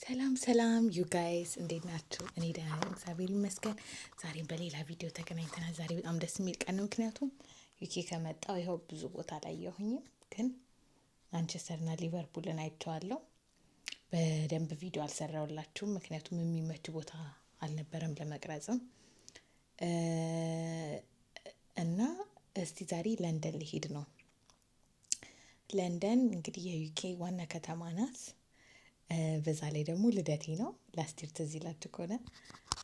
ሰላም ዩ ጋይስ እንዴት ናችሁ? እኔ ደህና ነኝ፣ እግዚአብሔር ይመስገን። ዛሬም በሌላ ቪዲዮ ተገናኝተናል። ዛሬ በጣም ደስ የሚል ቀን ነው፣ ምክንያቱም ዩኬ ከመጣው ይኸው ብዙ ቦታ አላየሁኝም፣ ግን ማንቸስተርና ሊቨርፑልን አይቼዋለሁ። በደንብ ቪዲዮ አልሰራሁላችሁም፣ ምክንያቱም የሚመች ቦታ አልነበረም ለመቅረጽም እና እስቲ ዛሬ ለንደን ሊሄድ ነው። ለንደን እንግዲህ የዩኬ ዋና ከተማ ናት። በዛ ላይ ደግሞ ልደቴ ነው። ላስት ይር ትዝ ይላችሁ ከሆነ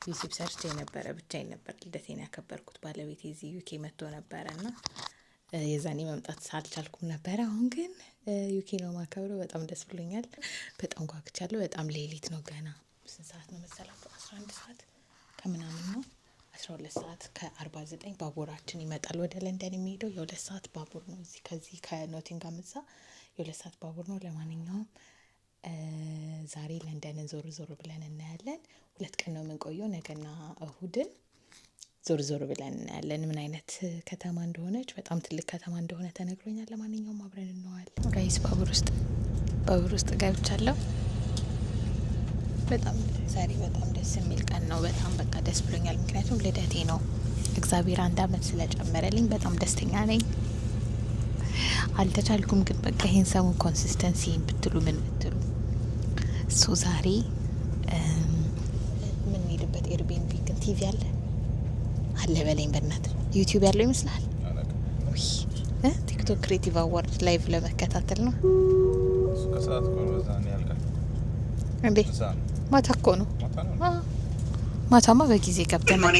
ዩቲዩብ ሰርች የነበረ ብቻዬን ነበር ልደቴን ያከበርኩት። ባለቤቴ እዚህ ዩኬ መጥቶ ነበረ እና የዛኔ መምጣት ሳልቻልኩም ነበረ። አሁን ግን ዩኬ ነው ማከብረው። በጣም ደስ ብሎኛል። በጣም ጓግቻለሁ። በጣም ሌሊት ነው ገና። ስንት ሰዓት ነው መሰላችሁ? 11 ሰዓት ከምናምን ነው። 12 ሰዓት ከ49 ባቡራችን ይመጣል ወደ ለንደን የሚሄደው። የ2 ሰዓት ባቡር ነው። ከዚህ ከኖቲንጋም እዛ የ2 ሰዓት ባቡር ነው። ለማንኛውም ዛሬ ለንደንን ዞር ብለን እናያለን። 2 ቀን ነው የምንቆየው። ነገና እሁድን ዞር ብለን እናያለን ምን አይነት ከተማ እንደሆነች። በጣም ትልቅ ከተማ እንደሆነ ተነግሮኛል። ለማንኛውም አብረን እንዋለን። ጋይስ ባቡር ውስጥ ገብቻለሁ። ዛሬ በጣም ደስ የሚል ቀን ነው። በጣም በቃ ደስ ብሎኛል፣ ምክንያቱም ልደቴ ነው። እግዚአብሔር 1 አመት ስለጨመረልኝ በጣም ደስተኛ ነኝ። አልተቻልኩም ግን በቃ ይሄን ሰሞን ኮንሲስተንሲ ብትሉ ምን ብትሉ ዛሬ ምን ሄድበት ኤርቢኤንቢ ግን ቲቪ አለ በለኝ በእናት ዩቲዩብ ያለው ይመስላል። ቲክቶክ ክሬቲቭ አዋርድ ላይቭ ለመከታተል ነው እንዴ? ማታ እኮ ነው። ማታማ በጊዜ ገብተናል።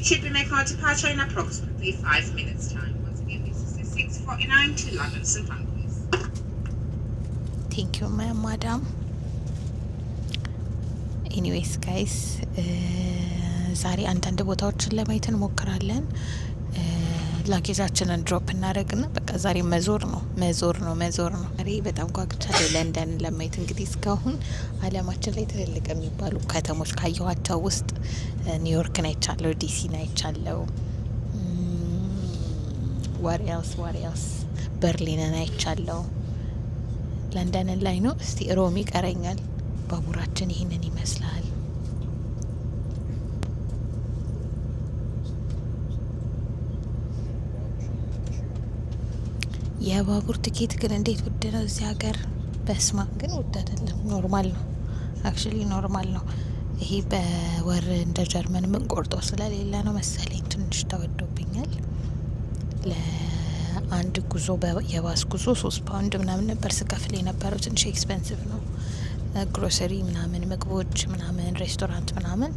Should be making our departure in approximately 5 minutes time. Once again, this is the 6:49 to London St Pancras. Thank you, madam. Anyways, guys, ዛሬ አንዳንድ ቦታዎችን ለማየት እንሞክራለን። ላጌዛችንን ድሮፕ እናደርግና በቃ ዛሬ መዞር ነው። ዛሬ በጣም ጓጉቻለሁ ለንደን ለማየት። እንግዲህ እስካሁን አለማችን ላይ ትልልቅ የሚባሉ ከተሞች ካየኋቸው ውስጥ ኒውዮርክን አይቻለሁ፣ ዲሲን አይቻለሁ፣ ዋሪያስ በርሊንን አይቻለሁ። ለንደንን ላይ ነው። እስቲ ሮም ይቀረኛል። ባቡራችን ይህንን ይመስላል። የባቡር ትኬት ግን እንዴት ውድ ነው እዚህ ሀገር! በስማ ግን ውድ አይደለም፣ ኖርማል ነው። አክቹሊ ኖርማል ነው። ይሄ በወር እንደ ጀርመን ምን ቆርጦ ስለሌለ ነው መሰለኝ ትንሽ ተወዶብኛል። ለአንድ ጉዞ የባስ ጉዞ 3 ፓውንድ ምናምን ነበር ስከፍል የነበረው። ትንሽ ኤክስፔንሲቭ ነው። ግሮሰሪ ምናምን ምግቦች ምናምን ሬስቶራንት ምናምን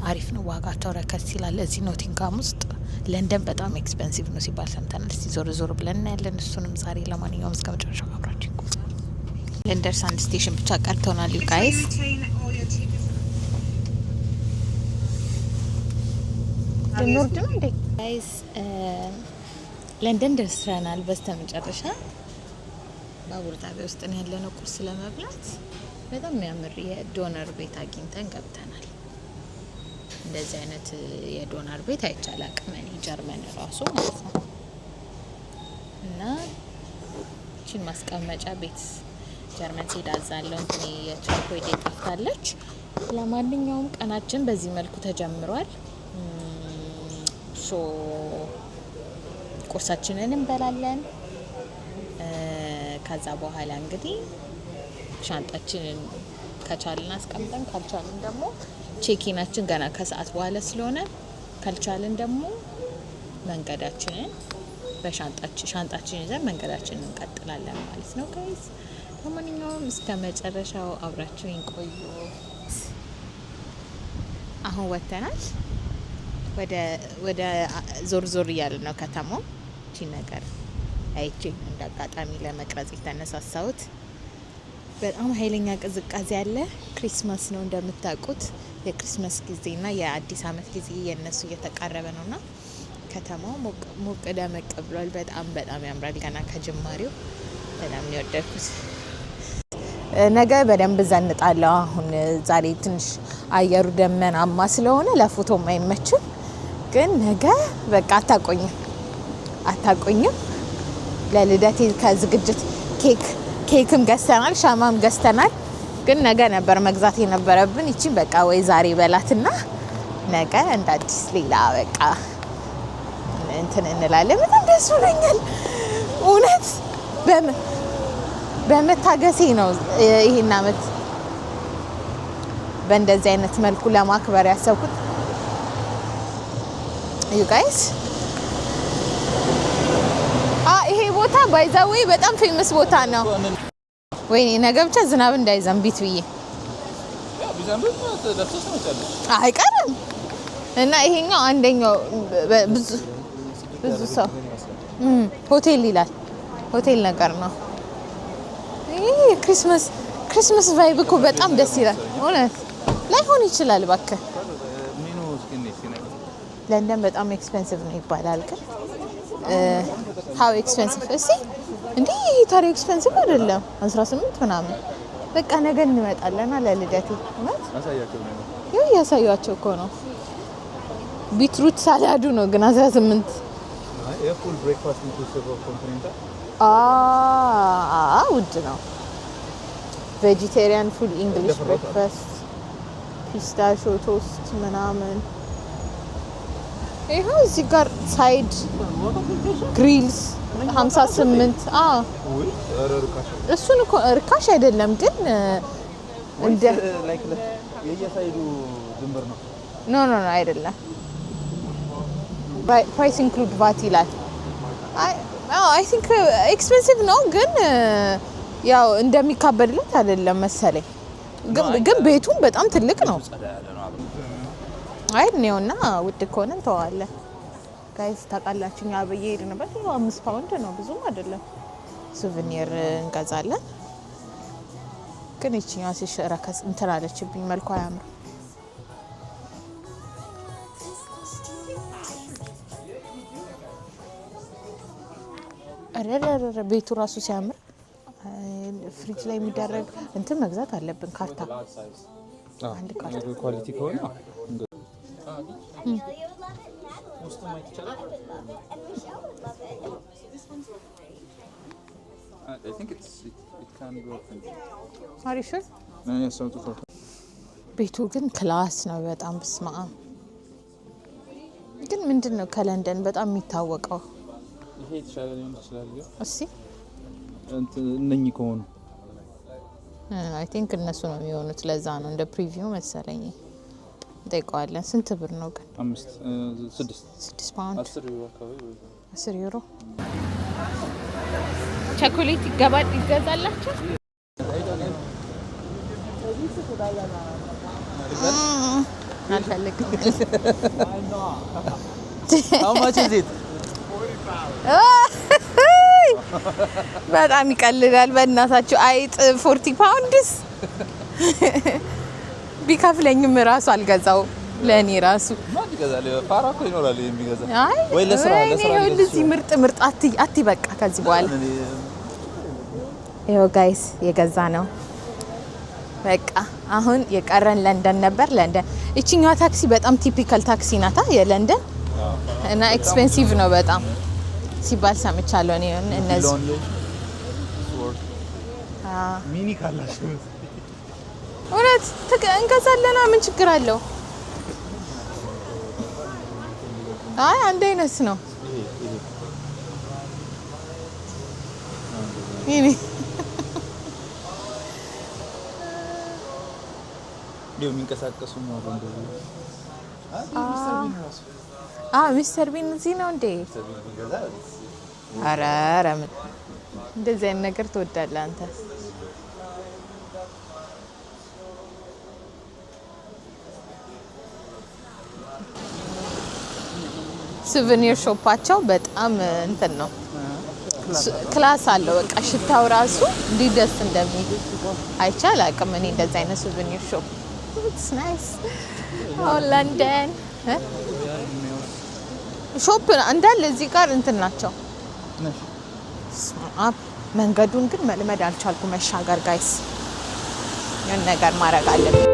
አሪፍ ነው፣ ዋጋቸው ረከስ ይላል። እዚህ ኖቲንጋም ውስጥ ለንደን በጣም ኤክስፔንሲቭ ነው ሲባል ሰምተናል። እስቲ ዞር ብለን እናያለን እሱንም ዛሬ። ለማንኛውም እስከ መጨረሻው አብራችሁ ይቆዩ። ለንደን አንድ ስቴሽን ብቻ ቀርቶናል ዩ ጋይስ። ልንወርድ ነው እንዴ ጋይስ? ለንደን ደርሰናል በስተመጨረሻ። ባቡር ጣቢያ ውስጥ ነው ያለነው ቁርስ ለመብላት። በጣም የሚያምር የዶነር ቤት አግኝተን ገብተናል። እንደዚህ አይነት የዶነር ቤት አይቻል አቅመን ጀርመን ራሱ ማለት ነው። እና እቺን ማስቀመጫ ቤት ጀርመን ሲሄድ አዛለው እንትን የቻኮይዴ ጠፍታለች። ለማንኛውም ቀናችን በዚህ መልኩ ተጀምሯል። ቁርሳችንን እንበላለን። ከዛ በኋላ እንግዲህ ሻንጣችንን ከቻልን አስቀምጠን ካልቻልን ደግሞ ቼኪናችን ገና ከሰዓት በኋላ ስለሆነ ካልቻልን ደግሞ መንገዳችንን ሻንጣችን ይዘን መንገዳችንን እንቀጥላለን ማለት ነው ጋይስ። ለማንኛውም እስከ መጨረሻው አብራችሁን ቆዩ። አሁን ወጥተናል። ወደ ዞር እያለ ነው ከተማው። እቺ ነገር አይቼ እንዳጋጣሚ ለመቅረጽ የተነሳሳሁት። በጣም ኃይለኛ ቅዝቃዜ አለ። ክሪስማስ ነው እንደምታውቁት። የክሪስማስ ጊዜና የአዲስ አመት ጊዜ የነሱ እየተቃረበ ነውና ከተማው ሞቅ ደመቅ ብሏል። በጣም ያምራል። ገና ከጅማሬው በጣም ነው የወደድኩት። ነገ በደንብ ዘንጣለሁ። አሁን ዛሬ ትንሽ አየሩ ደመናማ ስለሆነ ለፎቶም አይመችም፣ ግን ነገ በቃ አታቆኝም ለልደቴ ከዝግጅት ኬክም ገዝተናል፣ ሻማም ገዝተናል። ግን ነገ ነበር መግዛት የነበረብን። ይቺን በቃ ወይ ዛሬ በላትና ነገ እንደ አዲስ ሌላ በቃ እንትን እንላለን። በጣም ደስ ብሎኛል እውነት በመታገሴ ነው ይሄን አመት በእንደዚህ አይነት መልኩ ለማክበር ያሰብኩት። you guys ይሄ ቦታ ባይ ዘ ዌይ በጣም ፌመስ ቦታ ነው። ወይኔ ነገ ብቻ ዝናብ እንዳይዘንቢት ብዬ አይቀርም። እና ይሄኛው አንደኛው ብዙ ሰው ሆቴል ይላል፣ ሆቴል ነገር ነው። ይሄ ክሪስማስ ቫይብ እኮ በጣም ደስ ይላል። እውነት ላይሆን ይችላል እባክህ። ለንደን በጣም ኤክስፔንሲቭ ነው ይባላል። ግን how expensive እሺ እንዴ? ታዲያ ኤክስፔንሲቭ አይደለም 18 ምናምን። በቃ ነገ እንመጣለን ለልደቴ። እውነት ያሳያቸው እኮ ነው። ቢትሩት ሳላዱ ነው ግን 18 full breakfast inclusive of continental ውድ ነው። ቬጂቴሪያን ፉል ኢንግሊሽ ብሬክፋስት ፒስታሾ ቶስት ምናምን። ይሄው እዚህ ጋር ሳይድ ግሪልስ 58 እሱን እኮ ርካሽ አይደለም ግን እንደ የየሳይዱ ድንበር ነው። ኖ አይደለም። ፕራይስ ኢንክሉድ ቫት ይላል። አይ ቲንክ ኤክስፔንሲቭ ነው ግን ያው እንደሚካበድለት አይደለም መሰለኝ። ግን ቤቱም በጣም ትልቅ ነው። አይ ነውና ውድ ከሆነ እንተዋለን። ጋይስ ታውቃላችሁ እኛ በየሄድንበት 5 ፓውንድ ነው፣ ብዙም አይደለም። ሱቨኒር እንገዛለን። ግን እቺኛዋ ሲሸራከስ እንትን አለችብኝ፣ መልኳ አያምርም። አረረረ ቤቱ ራሱ ሲያምር ፍሪጅ ላይ የሚደረግ እንትን መግዛት አለብን። ካርታ አንድ ካርታ ኳሊቲ ከሆነ ቤቱ ግን ክላስ ነው በጣም ብስማ። ግን ምንድነው ከለንደን በጣም የሚታወቀው ይሄ የተሻለ ሊሆን ይችላል። እሺ እነኚህ ከሆኑ አይ ቲንክ እነሱ ነው የሚሆኑት። ለዛ ነው እንደ ፕሪቪው መሰለኝ። እንጠይቀዋለን። ስንት ብር ነው ግን? 6 ፓውንድ 10 ዩሮ። ቸኮሌት ይገዛላችሁ? አልፈልግም። How much is it? በጣም ይቀልዳል በእናታችሁ። አይጥ 40 ፓውንድስ ቢከፍለኝም ራሱ አልገዛው። ለኔ ራሱ ማን ይገዛል? ፋራኮ ይኖራል የሚገዛ ወይ ለስራ ለዚህ ምርጥ አት በቃ ከዚህ በኋላ ይሄው ጋይስ የገዛ ነው። በቃ አሁን የቀረን ለንደን ነበር። ለንደን እቺኛዋ ታክሲ በጣም ቲፒካል ታክሲ ናታ የለንደን እና ኤክስፔንሲቭ ነው በጣም ሲባል ሰምቻለሁ። እኔ እነዚህ ሚኒ ካላችሁ እውነት እንገዛለና ምን ችግር አለው? አይ አንድ አይነት ነው። ይሄ የሚንቀሳቀሱ ነው እንደዚህ። ሚስተር ቢን እዚህ ነው እንዴ? ኧረ ምን እንደዚህ አይነት ነገር ትወዳለህ አንተ? ሱቨኒር ሾፓቸው በጣም እንትን ነው፣ ክላስ አለው። በቃ ሽታው ራሱ እንዲህ ደስ እንደሚል አይቻል አቅም። እኔ እንደዚህ አይነት ሱቨኒር ሾፕ ኢትስ ናይስ። ለንደን ሾፕ እንዳለ እዚህ ጋር እንትን ናቸው። መንገዱን ግን መልመድ አልቻልኩ መሻገር። ጋይስ የሆነ ነገር ማድረግ አለብን።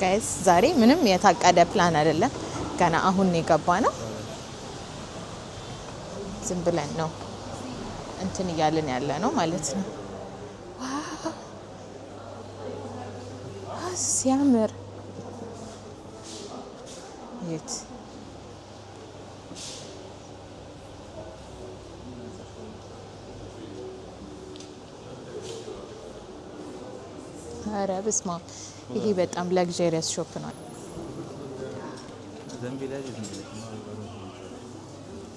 ጋይስ ዛሬ ምንም የታቀደ ፕላን አይደለም። ገና አሁን የገባ ነው። ዝም ብለን ነው እንትን እያልን ያለ ነው ማለት ነው። ዋው ሲያምር የት ኧረ በስመ አብ ይሄ በጣም ለግዠሪየስ ሾፕ ነው።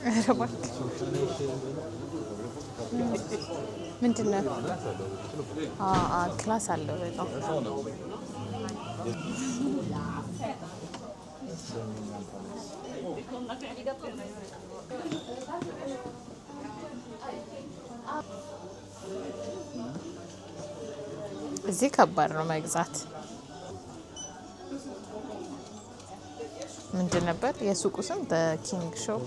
ኧረ እባክህ ምንድን ነው? ክላስ አለው በጣም እዚህ ከባድ ነው መግዛት። ምንድን ነበር የሱቁ ስም? በኪንግ ሾው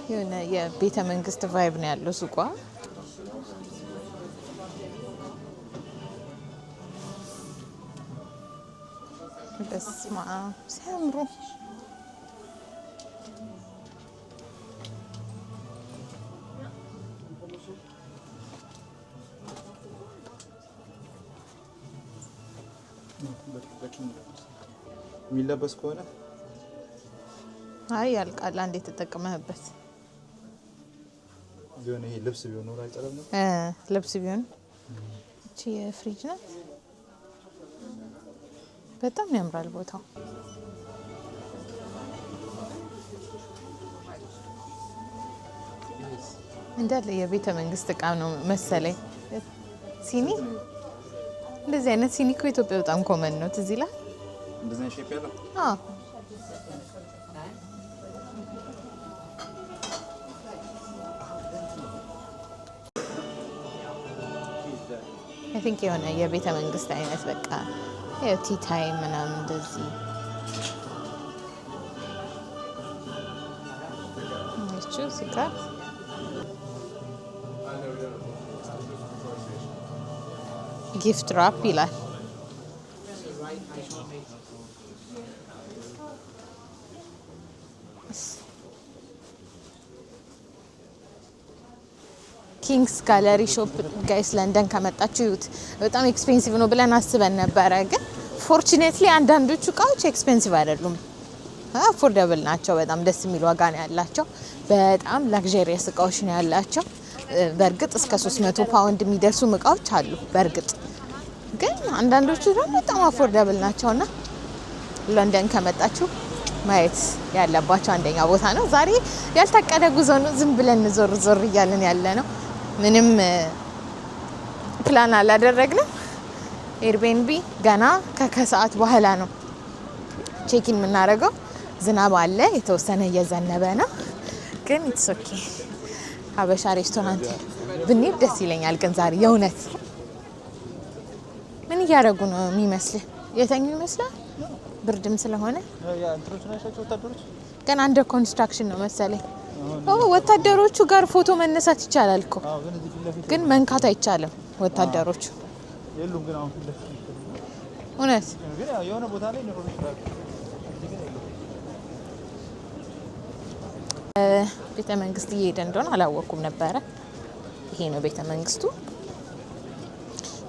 የሆነ የቤተ መንግስት ቫይብ ነው ያለው ሱቋ። በስመ አብ ሲያምሩ። የሚለበስ ከሆነ አይ ያልቃል አንዴ ተጠቅመህበት። ቢሆን ይሄ ልብስ ቢሆን ኖር አይጠለም ነው። ልብስ ቢሆን እቺ የፍሪጅ ናት። በጣም ያምራል ቦታው። እንዳለ የቤተ መንግስት እቃ ነው መሰለኝ። ሲኒ እንደዚህ አይነት ሲኒ እኮ ኢትዮጵያ በጣም ኮመን ነው። ትዝ ይላል እንደዚህ አይነት ሼፕ ያለው። አዎ አይ ቲንክ የሆነ የቤተ መንግስት አይነት በቃ ቲ ታይም ምናምን እንደዚህ እቺ ስጋ ጊፍት ራፕ ይላል። ኪንግስ ጋለሪ ሾፕ ጋይስ ለንደን ከመጣችሁ ይዩት። በጣም ኤክስፔንሲቭ ነው ብለን አስበን ነበረ፣ ግን ፎርቹኔትሊ አንዳንዶቹ እቃዎች ኤክስፔንሲቭ አይደሉም፣ አፎርደብል ናቸው። በጣም ደስ የሚል ዋጋ ነው ያላቸው። በጣም ላግዠሪየስ እቃዎች ነው ያላቸው። በእርግጥ እስከ 300 ፓውንድ የሚደርሱ እቃዎች አሉ በእርግጥ፣ ግን አንዳንዶቹ ደግሞ በጣም አፎርደብል ናቸውና ለንደን ከመጣችሁ ማየት ያለባቸው አንደኛ ቦታ ነው። ዛሬ ያልታቀደ ጉዞ ነው። ዝም ብለን ዞር ዞር እያልን ያለ ነው። ምንም ፕላን አላደረግንም። ኤርቤንቢ ገና ከሰዓት በኋላ ነው ቼኪን የምናደርገው። ዝናብ አለ፣ የተወሰነ እየዘነበ ነው፣ ግን ኢትስ ኦኬ። ሀበሻ ሬስቶራንት ብንሄድ ደስ ይለኛል። ግን ዛሬ የእውነት ምን እያደረጉ ነው የሚመስል? የተኙ ይመስላል፣ ብርድም ስለሆነ ገና አንደር ኮንስትራክሽን ነው መሰለኝ። ወታደሮቹ ጋር ፎቶ መነሳት ይቻላል እኮ ግን መንካት አይቻልም። ወታደሮቹ የሉም ግን አሁን እውነት ግን የሆነ ቦታ ላይ ነው ይችላል። ቤተ መንግስት እየሄደ እንደሆነ አላወቅኩም ነበረ። ይሄ ነው ቤተ መንግስቱ።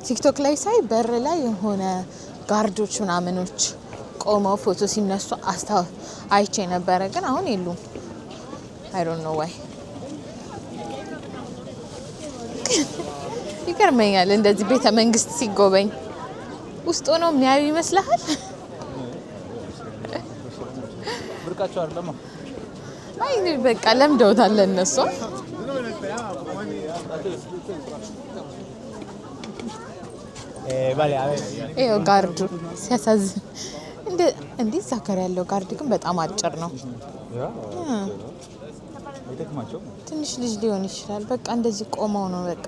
ቲክቶክ ላይ ሳይ በር ላይ የሆነ ጋርዶች ምናምኖች ቆመው ፎቶ ሲነሱ አይቼ ነበረ፣ ግን አሁን የሉም። አይ ዶንት ኖ ዋይ። ይገርመኛል እንደዚህ ቤተ መንግስት ሲጎበኝ ውስጥ ሆነው የሚያዩ ይመስልሃል? ብርቃቸው አይደለም። አይ በቃ ለምደውታል እነሱ። ይኸው ጋርዱ ሲያሳዝን። እንዴት ዛከር ያለው ጋርድ ግን በጣም አጭር ነው። ትንሽ ልጅ ሊሆን ይችላል። በቃ እንደዚህ ቆመው ነው በቃ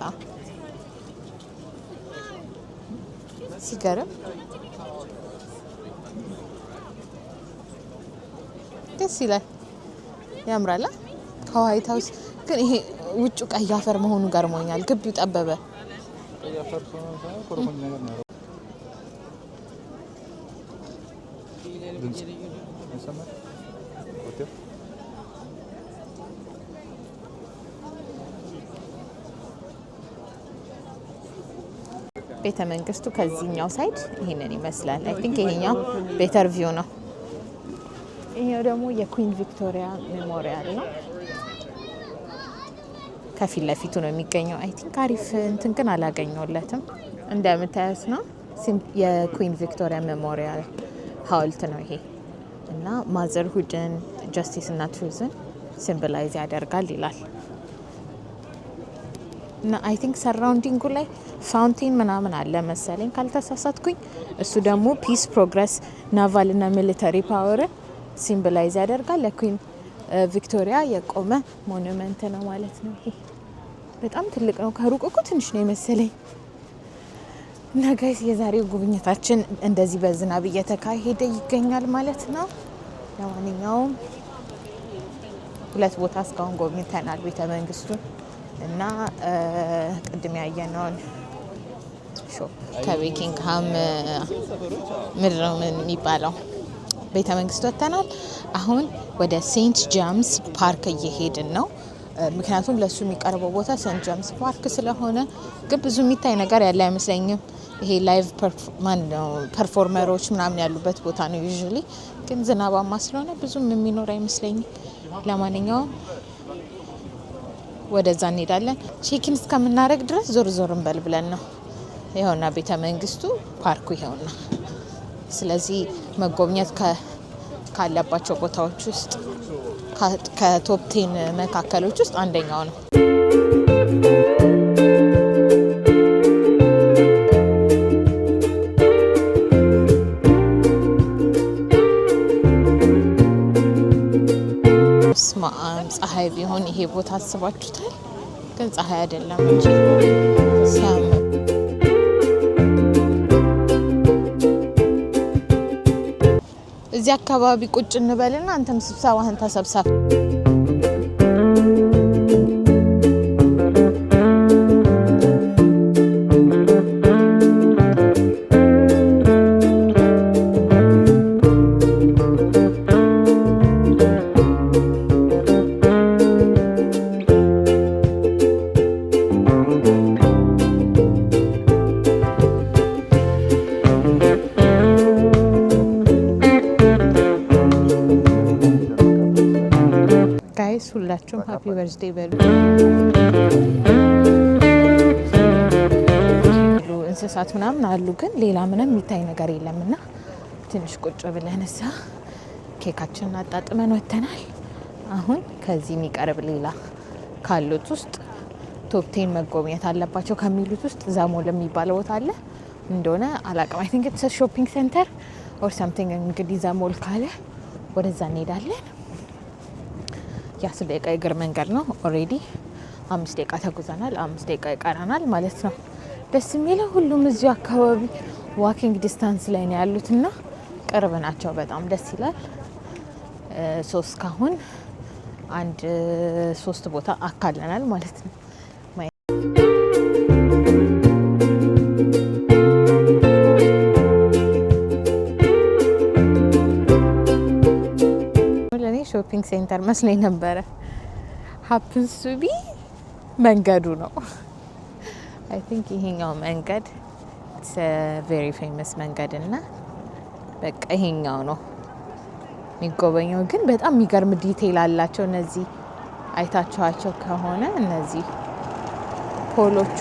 ሲገርም ደስ ይላል፣ ያምራል። ከዋይት ሀውስ ግን ይሄ ውጩ ቀይ አፈር መሆኑ ገርሞኛል። ግቢው ጠበበ። ቤተ መንግስቱ ከዚህኛው ሳይድ ይሄንን ይመስላል። አይ ቲንክ ይሄኛው ቤተር ቪው ነው። ይሄው ደግሞ የኩዊን ቪክቶሪያ ሜሞሪያል ነው። ከፊት ለፊቱ ነው የሚገኘው። አይ ቲንክ አሪፍ እንትን ግን አላገኘውለትም። እንደምታዩት ነው የኩዊን ቪክቶሪያ ሜሞሪያል ሀውልት ነው ይሄ እና ማዘርሁድን ጀስቲስ እና ትሩዝን ሲምቦላይዝ ያደርጋል ይላል እና አይ ቲንክ ሰራውንዲንጉ ላይ ፋውንቴን ምናምን አለ መሰለኝ ካልተሳሳትኩኝ። እሱ ደግሞ ፒስ፣ ፕሮግረስ፣ ናቫል እና ሚሊተሪ ፓወርን ሲምቦላይዝ ያደርጋል። ለኩዊን ቪክቶሪያ የቆመ ሞኑመንት ነው ማለት ነው። ይሄ በጣም ትልቅ ነው። ከሩቅ እኮ ትንሽ ነው የመሰለኝ። እና ጋይስ የዛሬው ጉብኝታችን እንደዚህ በዝናብ እየተካሄደ ይገኛል ማለት ነው። ለማንኛውም 2 ቦታ እስካሁን ጎብኝተናል፣ ቤተ መንግስቱን እና ቅድም ያየነውን ሾፕ ከቤኪንግሃም ምድር የሚባለው ቤተ መንግስት ወጥተናል። አሁን ወደ ሴንት ጄምስ ፓርክ እየሄድን ነው። ምክንያቱም ለሱ የሚቀርበው ቦታ ሴንት ጄምስ ፓርክ ስለሆነ፣ ግን ብዙ የሚታይ ነገር ያለ አይመስለኝም። ይሄ ላይቭ ፐርፎርመሮች ምናምን ያሉበት ቦታ ነው ዩዥሊ፣ ግን ዝናባማ ስለሆነ ብዙም የሚኖር አይመስለኝም። ለማንኛውም ወደዛ እንሄዳለን። ቼኪን እስከምናደርግ ድረስ ዞር ዞር እንበል ብለን ነው። ይኸውና ቤተ መንግስቱ፣ ፓርኩ ይኸውና። ስለዚህ መጎብኘት ካለባቸው ቦታዎች ውስጥ ከቶፕ 10 መካከሎች ውስጥ አንደኛው ነው። ስማም ፀሐይ ቢሆን ይሄ ቦታ አስባችሁታል? ግን ፀሐይ አይደለም እንጂ ሲያምር። እዚህ አካባቢ ቁጭ እንበልና አንተም ስብሰባህን ተሰብሰብ። ሁላችሁም ሃፒ በርዝዴ በሉ። እንስሳት ምናምን አሉ፣ ግን ሌላ ምንም የሚታይ ነገር የለምና ትንሽ ቁጭ ብለን እዛ ኬካችንን አጣጥመን ወጥተናል። አሁን ከዚህ የሚቀርብ ሌላ ካሉት ውስጥ ቶፕ 10 መጎብኘት አለባቸው ከሚሉት ውስጥ ዛሞል የሚባለው ቦታ አለ። እንደሆነ አላውቅም። አይ ቲንክ ኢትስ ሾፒንግ ሴንተር ኦር ሳምቲንግ። እንግዲህ ዛሞል ካለ ወደዛ እንሄዳለን። የ10 ደቂቃ የእግር መንገድ ነው። ኦልሬዲ 5 ደቂቃ ተጉዘናል። 5 ደቂቃ ይቀረናል ማለት ነው። ደስ የሚለው ሁሉም እዚሁ አካባቢ ዋኪንግ ዲስታንስ ላይ ነው ያሉትና ቅርብ ናቸው። በጣም ደስ ይላል። እስካሁን 3 ቦታ አካለናል ማለት ነው። ሾፒንግ ሴንተር መስሎኝ ነበረ። ሀፕንስ ቱ ቢ መንገዱ ነው። አይ ቲንክ ይሄኛው መንገድ ኢትስ ቬሪ ፌመስ መንገድ እና በቃ ይሄኛው ነው የሚጎበኘው። ግን በጣም የሚገርም ዲቴይል አላቸው። እነዚህ አይታችኋቸው ከሆነ እነዚህ ፖሎቹ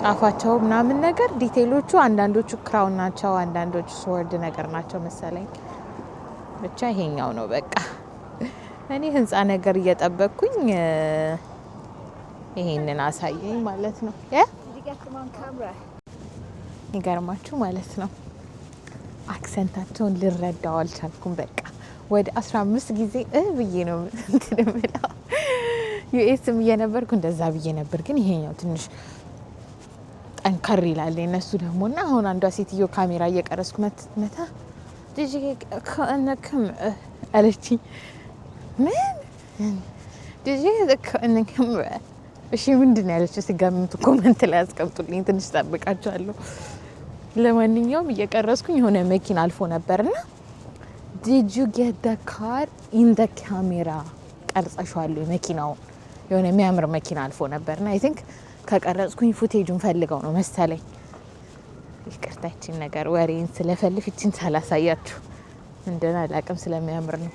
ጫፋቸው ምናምን ነገር ዲቴይሎቹ፣ አንዳንዶቹ ክራውን ናቸው፣ አንዳንዶቹ ስወርድ ነገር ናቸው መሰለኝ። ብቻ ይሄኛው ነው በቃ። እኔ ህንፃ ነገር እየጠበቅኩኝ ይሄንን አሳየኝ ማለት ነው። ይገርማችሁ ማለት ነው። አክሰንታቸውን ልረዳው አልቻልኩም። በቃ ወደ 15 ጊዜ ብዬ ነው እንትን ብለው ዩኤስም እየነበርኩ እንደዛ ብዬ ነበር። ግን ይሄኛው ትንሽ ጠንከር ይላል የነሱ ደግሞ። እና አሁን አንዷ ሴትዮ ካሜራ እየቀረስኩ መታ ከእነክም አለችኝ። ምን ከእነክም? እሺ ምንድን ነው ያለችው? ሲገምቱ ኮመንት ላይ ያስቀምጡልኝ። ትንሽ ጠብቃቸዋለሁ። ለማንኛውም እየቀረስኩኝ የሆነ መኪና አልፎ ነበርና did you get the car in the camera ቀርጸሻል መኪናው የሆነ የሚያምር መኪና አልፎ ነበርና I think ከቀረጽኩኝ ፉቴጁን ፈልገው ነው መሰለኝ። ይቅርታችን ነገር ወሬን ስለፈልፍ እቺን ሳላሳያችሁ እንደና አላቅም ስለሚያምር ነው።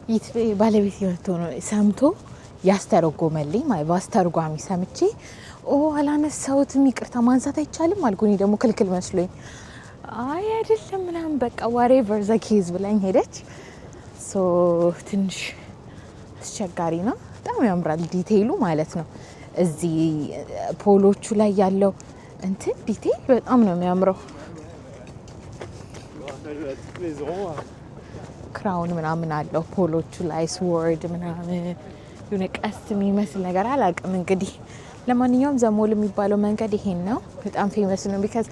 ይት ባለቤት ይወጥቶ ነው ሰምቶ ያስተረጎመልኝ ባስተርጓሚ ሰምቼ አላነሳሁትም ይቅርታ ማንሳት አይቻልም አልኩኝ። ደግሞ ክልክል መስሎኝ አይ አይደለም ምናምን በቃ whatever the case ብላኝ ሄደች። ሶ ትንሽ አስቸጋሪ ነው። በጣም ያምራል ዲቴይሉ ማለት ነው። እዚህ ፖሎቹ ላይ ያለው እንትን ዲቴይል በጣም ነው የሚያምረው። ክራውን ምናምን አለው ፖሎቹ ላይ ስወርድ ምናምን የሆነ ቀስት የሚመስል ነገር አላውቅም እንግዲህ። ለማንኛውም ዘሞል የሚባለው መንገድ ይሄን ነው። በጣም ፌመስ ነው ቢካዝ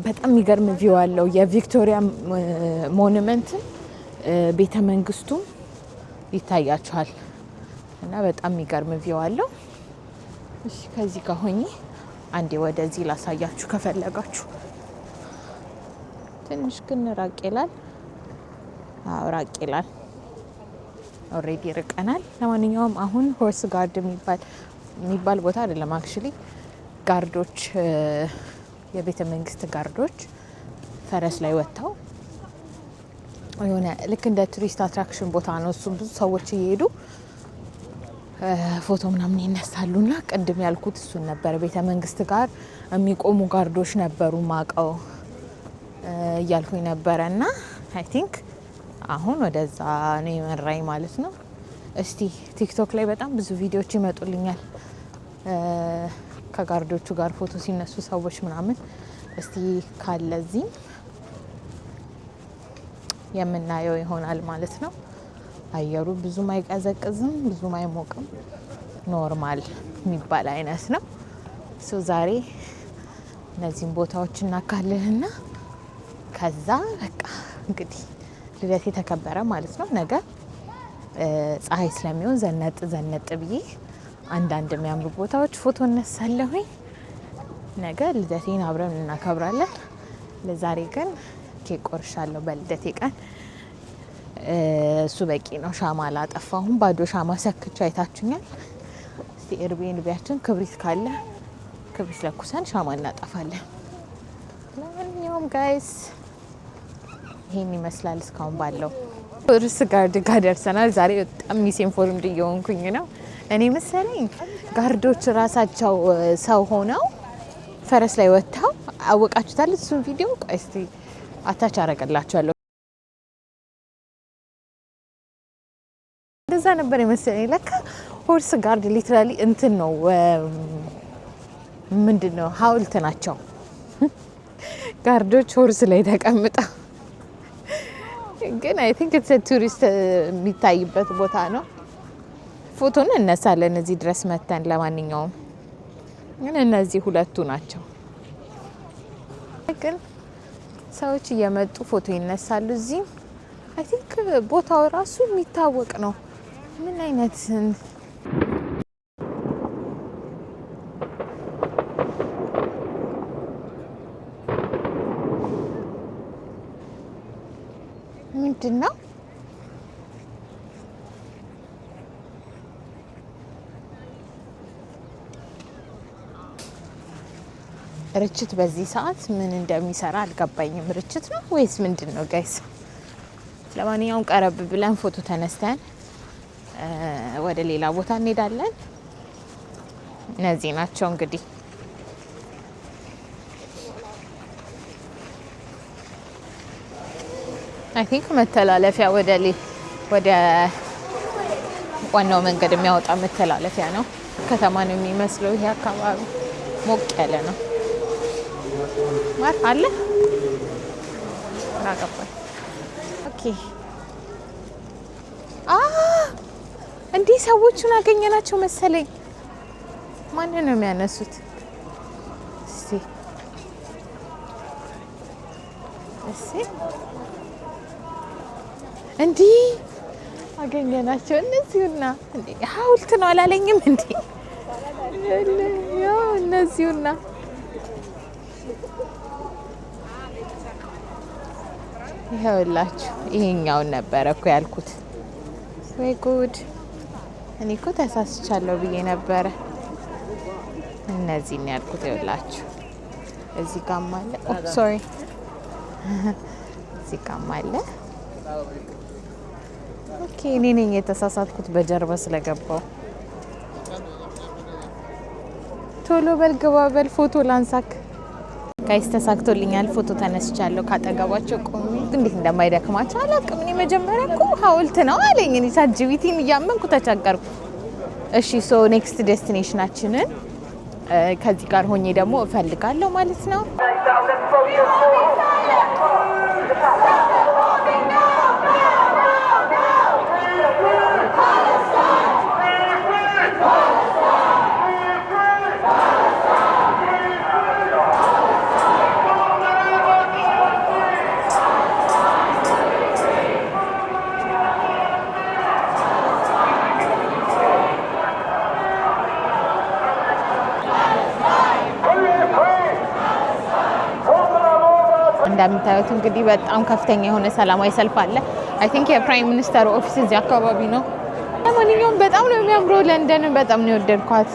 በጣም የሚገርም ቪው አለው። የቪክቶሪያ ሞኑመንት ቤተ መንግስቱ ይታያችኋል እና በጣም የሚገርም ቪው አለው። እሺ ከዚህ ጋር ሆኜ አንዴ ወደዚህ ላሳያችሁ ከፈለጋችሁ። ትንሽ ግን ራቅ ይላል። ራቅ ይላል። ኦሬዲ ርቀናል። ለማንኛውም አሁን ሆርስ ጋርድ የሚባል ቦታ አይደለም አክቹሊ ጋርዶች የቤተ መንግስት ጋርዶች ፈረስ ላይ ወጥተው የሆነ ልክ እንደ ቱሪስት አትራክሽን ቦታ ነው። እሱም ብዙ ሰዎች እየሄዱ ፎቶ ምናምን ይነሳሉና ቅድም ያልኩት እሱን ነበር። ቤተ መንግስት ጋር የሚቆሙ ጋርዶች ነበሩ ማቀው እያልኩኝ ነበረና አይ ቲንክ አሁን ወደዛ ነው የመራኝ ማለት ነው። እስቲ ቲክቶክ ላይ በጣም ብዙ ቪዲዮዎች ይመጡልኛል ከጋርዶቹ ጋር ፎቶ ሲነሱ ሰዎች ምናምን። እስቲ ካለዚህ የምናየው ይሆናል ማለት ነው። አየሩ ብዙም አይቀዘቅዝም፣ ብዙም አይሞቅም፣ ኖርማል የሚባል አይነት ነው። ሶ ዛሬ እነዚህን ቦታዎች እናካልልና ከዛ በቃ እንግዲህ ልደት የተከበረ ማለት ነው። ነገ ፀሐይ ስለሚሆን ዘነጥ ብዬ አንዳንድ የሚያምሩ ቦታዎች ፎቶ እነሳለሁኝ። ነገ ልደቴን አብረን እናከብራለን። ለዛሬ ግን ኬክ ቆርሻለሁ በልደቴ ቀን። እሱ በቂ ነው። ሻማ አላጠፋሁም። ባዶ ሻማ ሰክቼ አይታችሁኛል። እስቲ ኤርቢኤንቢያችን ክብሪት ካለ ክብሪት ለኩሰን ሻማ እናጠፋለን። ለማንኛውም ጋይስ ይሄን ይመስላል እስካሁን ባለው። ሆርስ ጋርድ ጋር ደርሰናል። ዛሬ በጣም ሚስኢንፎርምድ እየሆንኩኝ ነው። እኔ መሰለኝ ጋርዶች ራሳቸው ሰው ሆነው ፈረስ ላይ ወጥተው አወቃችሁታል። እሱን ቪዲዮ ቆይ እስቲ አታች አረጋላችኋለሁ። እንደዛ ነበር የመሰለኝ። ለካ ሆርስ ጋርድ ሊትራሊ እንትን ነው ምንድነው ሀውልት ናቸው። ጋርዶች ሆርስ ላይ ተቀምጠው ግን አይ ቲንክ ኢትስ ቱሪስት የሚታይበት ቦታ ነው። ፎቶን እነሳለን እዚህ ድረስ መተን። ለማንኛውም ግን እነዚህ ሁለቱ ናቸው። ግን ሰዎች እየመጡ ፎቶ ይነሳሉ እዚህ። አይ ቲንክ ቦታው ራሱ የሚታወቅ ነው። ምን አይነት ምንድን ነው? ርችት በዚህ ሰዓት ምን እንደሚሰራ አልገባኝም። ርችት ነው ወይስ ምንድን ነው ጋይስ? ለማንኛውም ቀረብ ብለን ፎቶ ተነስተን ወደ ሌላ ቦታ እንሄዳለን። እነዚህ ናቸው እንግዲህ አይ ቲንክ መተላለፊያ ወደ ዋናው መንገድ የሚያወጣ መተላለፊያ ነው። ከተማ ነው የሚመስለው ይሄ አካባቢ። ሞቅ ያለ ነው። ማር አለ ናቀባይ ኦኬ። እንዲህ ሰዎቹን አገኘናቸው መሰለኝ። ማንን ነው የሚያነሱት? እስቲ እንዲህ አገኘናቸው። እነዚሁና እንዴ ሀውልት ነው አላለኝም እንዴ? ያው እነዚሁና ይኸውላችሁ ይሄኛውን ነበረ እኮ ያልኩት። ወይ ጉድ! እኔ እኮ ተሳስቻለሁ ብዬ ነበረ። እነዚህን ያልኩት ይኸውላችሁ። እዚህ ጋርም አለ። ኦ ሶሪ፣ እዚህ ጋርም አለ። ኦኬ፣ እኔ ነኝ የተሳሳትኩት በጀርባ ስለገባው። ቶሎ በል ግባ በል፣ ፎቶ ላንሳክ። ጋይስ ተሳክቶልኛል። ፎቶ ተነስቻለሁ። ካጠገባቸው ቆሜ እንዴት እንደማይደክማቸው አላውቅም። እኔ መጀመሪያ እኮ ሀውልት ነው አለኝ። እኔ ቻትጂፒቲን እያመንኩ ተቸገርኩ። እሺ ሶ ኔክስት ዴስቲኔሽናችንን ከዚህ ጋር ሆኜ ደግሞ እፈልጋለሁ ማለት ነው። እንደምታዩት እንግዲህ በጣም ከፍተኛ የሆነ ሰላማዊ ሰልፍ አለ። አይ ቲንክ የፕራይም ሚኒስተር ኦፊስ እዚህ አካባቢ ነው። ለማንኛውም በጣም ነው የሚያምረው። ለንደንን በጣም ነው የወደድኳት።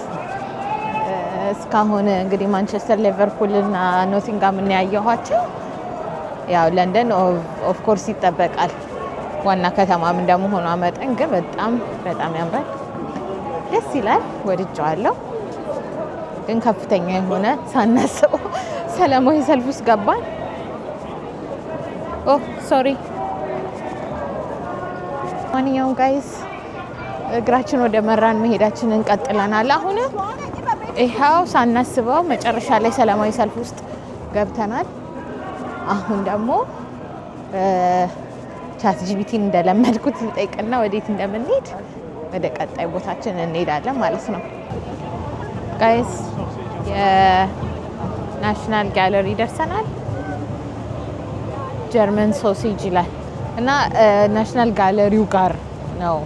እስካሁን እንግዲህ ማንቸስተር፣ ሊቨርፑል እና ኖቲንጋም ያየኋቸው። ያው ለንደን ኦፍ ኮርስ ይጠበቃል ዋና ከተማም እንደመሆኗ መጠን፣ ግን በጣም በጣም ያምራል፣ ደስ ይላል፣ ወድጀዋለሁ። ግን ከፍተኛ የሆነ ሳናስበው ሰላማዊ ሰልፍ ውስጥ ገባን። ኦ ሶሪ። ማንኛውም ጋይስ እግራችን ወደ መራን መሄዳችንን ቀጥለናል። አሁን ይኸው ሳናስበው መጨረሻ ላይ ሰላማዊ ሰልፍ ውስጥ ገብተናል። አሁን ደግሞ ቻትጂፒቲን እንደለመድኩት ልጠይቅና ወዴት እንደምንሄድ ወደ ቀጣይ ቦታችን እንሄዳለን ማለት ነው። ጋይስ የናሽናል ጋለሪ ደርሰናል። ጀርመን ሶሴጅ ይላል እና ናሽናል ጋለሪው ጋር ነው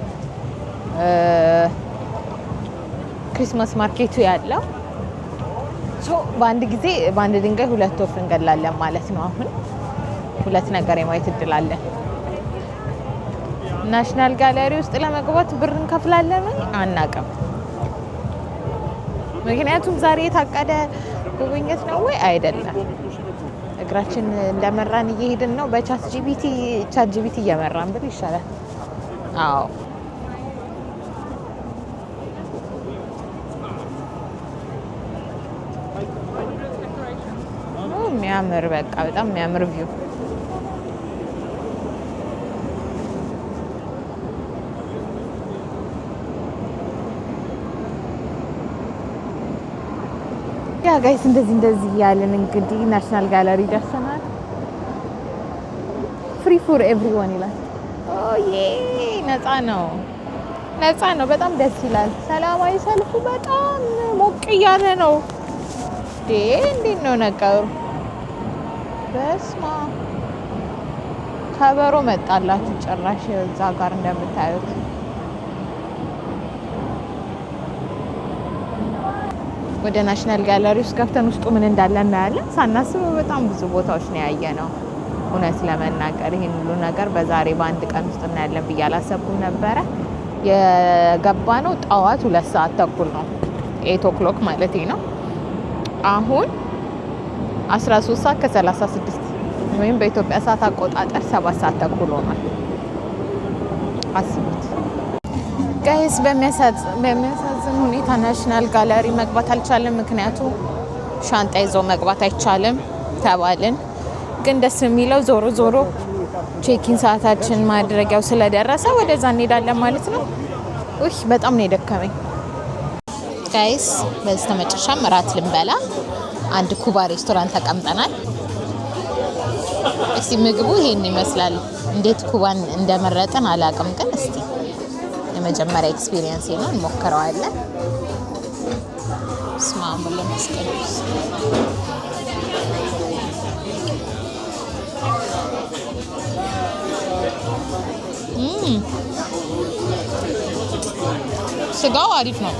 ክሪስማስ ማርኬቱ ያለው። በአንድ ጊዜ በአንድ ድንጋይ ሁለት ወፍ እንገላለን ማለት ነው። አሁን ሁለት ነገር የማየት እድል አለን። ናሽናል ጋለሪ ውስጥ ለመግባት ብር እንከፍላለን አናውቅም። ምክንያቱም ዛሬ የታቀደ ጉብኝት ነው ወይ አይደለም። እግራችን እንደመራን እየሄድን ነው። በቻትጂፒቲ እየመራን ብል ይሻላል። አዎ የሚያምር በቃ በጣም የሚያምር ቪው። ያ ጋይስ እንደዚህ እያልን እንግዲህ ናሽናል ጋለሪ ደርሰናል። ፍሪ ፎር ኤቭሪዋን ይላል። ኦዬ ነፃ ነው። በጣም ደስ ይላል። ሰላማዊ ሰልፉ በጣም ሞቅ እያለ ነው። እንዴት ነው ነገሩ? በስማ ከበሮ መጣላችሁ ጭራሽ እዛ ጋር እንደምታዩት። ወደ ናሽናል ጋለሪ ውስጥ ገብተን ውስጡ ምን እንዳለ እናያለን። ሳናስበው በጣም ብዙ ቦታዎች ነው ያየነው። እውነት ለመናገር ይህን ሁሉ ነገር በዛሬ በአንድ ቀን ውስጥ እናያለን ብዬ አላሰብኩም ነበረ። የገባ ነው ጠዋት 2 ሰዓት ተኩል ነው፣ 8 o'clock ማለት ነው። አሁን 13 ሰዓት ከ36 ወይም በኢትዮጵያ ሰዓት አቆጣጠር 7 ሰዓት ተኩል ሆኗል። አስቡት ጋይስ። በሚያሳዝን ሁኔታ ናሽናል ጋለሪ መግባት አልቻለም። ምክንያቱም ሻንጣ ይዞ መግባት አይቻልም ተባልን። ግን ደስ የሚለው ዞሮ ዞሮ ቼኪን ሰዓታችን ማድረጊያው ስለደረሰ ወደዛ እንሄዳለን ማለት ነው። ውይ በጣም ነው የደከመኝ ጋይስ። በስተመጨረሻም እራት ልንበላ አንድ ኩባ ሬስቶራንት ተቀምጠናል። እስቲ ምግቡ ይሄን ይመስላል። እንዴት ኩባን እንደመረጥን አላውቅም፣ ግን እስቲ የመጀመሪያ ኤክስፒሪየንስ ነው፣ እንሞክረዋለን። ስማሙ ለመስቀሉስ ስጋው አሪፍ ነው።